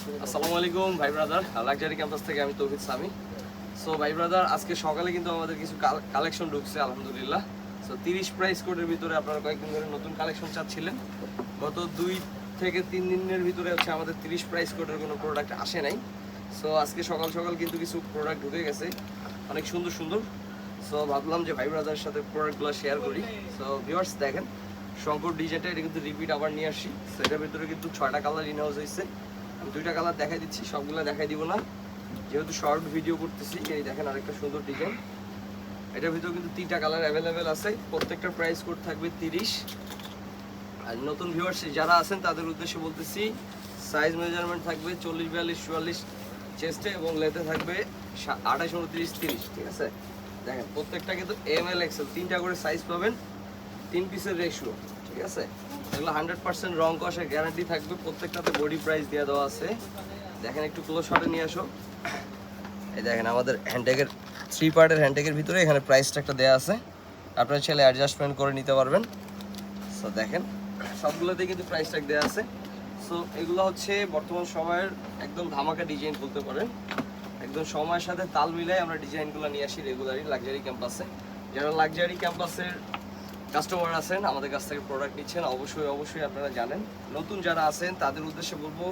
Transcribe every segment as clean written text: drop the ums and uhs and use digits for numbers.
আসসালামু আলাইকুম ভাই ব্রাদার, লাক্সারি ক্যাম্পাস থেকে আমি তৌহিদ সামি। সো ভাই ব্রাদার, আজকে সকালে কিন্তু আমাদের কিছু কালেকশন ঢুকছে আলহামদুলিল্লাহ। সো 30 প্রাইস কোডের ভিতরে আপনারা কয়েকদিন ধরে নতুন কালেকশন চাচ্ছিলেন। গত 2 থেকে 3 দিনের ভিতরে হচ্ছে আমাদের 30 প্রাইস কোডের কোনো প্রোডাক্ট আসে নাই। সো আজকে সকাল সকাল কিন্তু কিছু প্রোডাক্ট ঢুকে গেছে, অনেক সুন্দর সুন্দর। সো ভাবলাম যে ভাই ব্রাদারের সাথে প্রোডাক্টগুলো শেয়ার করি। সো ভিউয়ার্স দেখেন, শঙ্কর ডিজাইনটা এটা কিন্তু রিপিট আবার নিয়ে আসছি। সো এটার ভিতরে কিন্তু 6টা কালার ইন হাউস হয়েছে। আমি 2টা কালার দেখাই দিচ্ছি, সবগুলো দেখাই দিব না যেহেতু শর্ট ভিডিও করতেছি। এই দেখেন আরেকটা সুন্দর ডিজাইন, এটার ভিতরে কিন্তু 3টা কালার অ্যাভেলেবেল আছে। প্রত্যেকটা প্রাইস কোড থাকবে 30। আর নতুন ভিউয়ার্স যারা আছেন তাদের উদ্দেশ্যে বলতেছি, সাইজ মেজারমেন্ট থাকবে 40, 42, 44 চেস্টে এবং লেতে থাকবে 28, 29, 30। ঠিক আছে, দেখেন প্রত্যেকটা কিন্তু ML XL 3টা করে সাইজ পাবেন, 3 পিসের রেশিও। ঠিক আছে, এগুলো 100% রং কষের গ্যারান্টি থাকবে। প্রত্যেকটাতে বডি প্রাইস দিয়ে দেওয়া আছে। দেখেন একটু ক্লোজ শটে নিয়ে আসো। এই দেখেন আমাদের হ্যান্ডটেকের 3 পার্টের হ্যান্ডটেকের ভিতরে এখানে প্রাইস ট্যাগটা দেওয়া আছে, আপনারা চাইলে অ্যাডজাস্টমেন্ট করে নিতে পারবেন। সো দেখেন সবগুলোতে কিন্তু প্রাইস ট্যাগ দেওয়া আছে। সো এগুলো হচ্ছে বর্তমান সময়ের একদম ধামাকা ডিজাইন বলতে পারেন। একদম সময়ের সাথে তাল মিলাই আমরা ডিজাইনগুলো নিয়ে আসি রেগুলারই লাক্সারি ক্যাম্পাসে। যারা লাক্সারি ক্যাম্পাসের কাস্টমার আছেন, আমাদের কাছ থেকে প্রোডাক্ট নিচ্ছেন, অবশ্যই আপনারা জানেন। নতুন যারা আছেন তাদের উদ্দেশ্যে বলবো,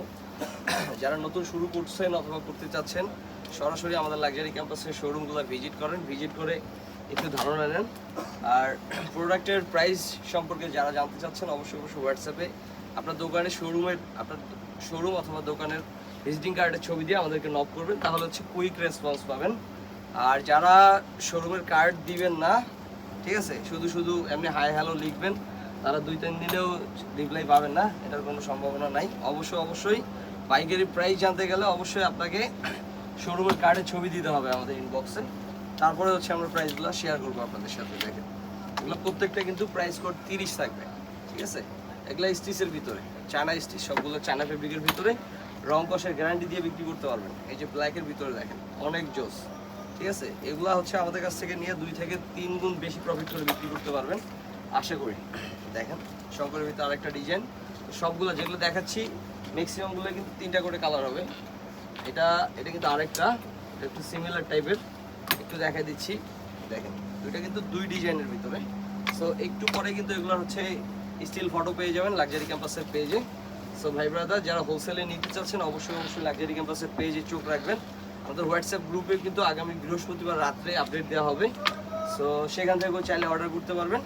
যারা নতুন শুরু করছেন অথবা করতে চাচ্ছেন, সরাসরি আমাদের লাক্সারি ক্যাম্পাসের শোরুমগুলো ভিজিট করেন, ভিজিট করে একটু ধারণা নেন। আর প্রোডাক্টের প্রাইস সম্পর্কে যারা জানতে চাচ্ছেন অবশ্যই হোয়াটসঅ্যাপে আপনার দোকানের আপনার শোরুম অথবা দোকানের ভিজিটিং কার্ডের ছবি দিয়ে আমাদেরকে নক করবেন, তাহলে হচ্ছে কুইক রেসপন্স পাবেন। আর যারা শোরুমের কার্ড দিবেন না, ঠিক আছে, শুধু এমনি হাই হ্যালো লিখবেন, তারা 2-3 দিনেও রিপ্লাই পাবেন না, এটার কোনো সম্ভাবনা নাই। অবশ্যই পাইকারি প্রাইস জানতে গেলে অবশ্যই আপনাকে শোরুমের কার্ডের ছবি দিতে হবে আমাদের ইনবক্সে, তারপরে হচ্ছে আমরা প্রাইসগুলো শেয়ার করবো আপনাদের সাথে। দেখেন এগুলো প্রত্যেকটা কিন্তু প্রাইস কোড 30 থাকবে। ঠিক আছে, এগুলো স্টিচের ভিতরে, চায়না স্টিচ, সবগুলো চায়না ফেব্রিকের ভিতরে, রং কষের গ্যারান্টি দিয়ে বিক্রি করতে পারবেন। এই যে ব্ল্যাকের ভিতরে দেখেন অনেক জোস। ঠিক আছে, এগুলা হচ্ছে আমাদের কাছ থেকে নিয়ে 2 থেকে 3 গুণ বেশি প্রফিট করে বিক্রি করতে পারবেন আশা করি। দেখেন শঙ্করের ভিতরে আরেকটা ডিজাইন, সবগুলো যেগুলো দেখাচ্ছি ম্যাক্সিমামগুলো কিন্তু 3টা করে কালার হবে। এটা কিন্তু আরেকটা একটু সিমিলার টাইপের, একটু দেখাই দিচ্ছি। দেখেন দুইটা কিন্তু 2 ডিজাইনের ভিতরে। সো একটু পরে কিন্তু এগুলো হচ্ছে স্টিল ফটো পেয়ে যাবেন লাক্সারি ক্যাম্পাসের পেজে। সো ভাই ব্রাদার যারা হোলসেলে নিতে চাচ্ছেন অবশ্যই লাক্সারি ক্যাম্পাসের পেজে চোখ রাখবেন। আমাদের হোয়াটসঅ্যাপ গ্রুপে কিন্তু আগামী বৃহস্পতিবার রাত্রে আপডেট দেওয়া হবে। সো সেখান থেকেও চাইলে অর্ডার করতে পারবেন।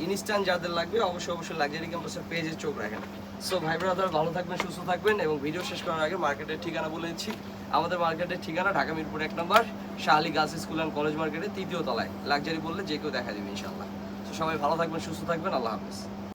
ইনস্ট্যান্ট যাদের লাগবে অবশ্যই লাক্সারি ক্যাম্পাসের পেজে চোখ রাখেন। সো ভাই ব্রাদার ভালো থাকবেন, সুস্থ থাকবেন। এবং ভিডিও শেষ করার আগে মার্কেটের ঠিকানা বলে দিচ্ছি। আমাদের মার্কেটের ঠিকানা ঢাকা মিরপুর 1 নম্বর Shah Ali girls school and college মার্কেটে 3য় তলায়। লাক্সারি বললে যে কেউ দেখা দেবে ইনশাআল্লাহ। তো সবাই ভালো থাকবেন, সুস্থ থাকবেন, আল্লাহ হাফেজ।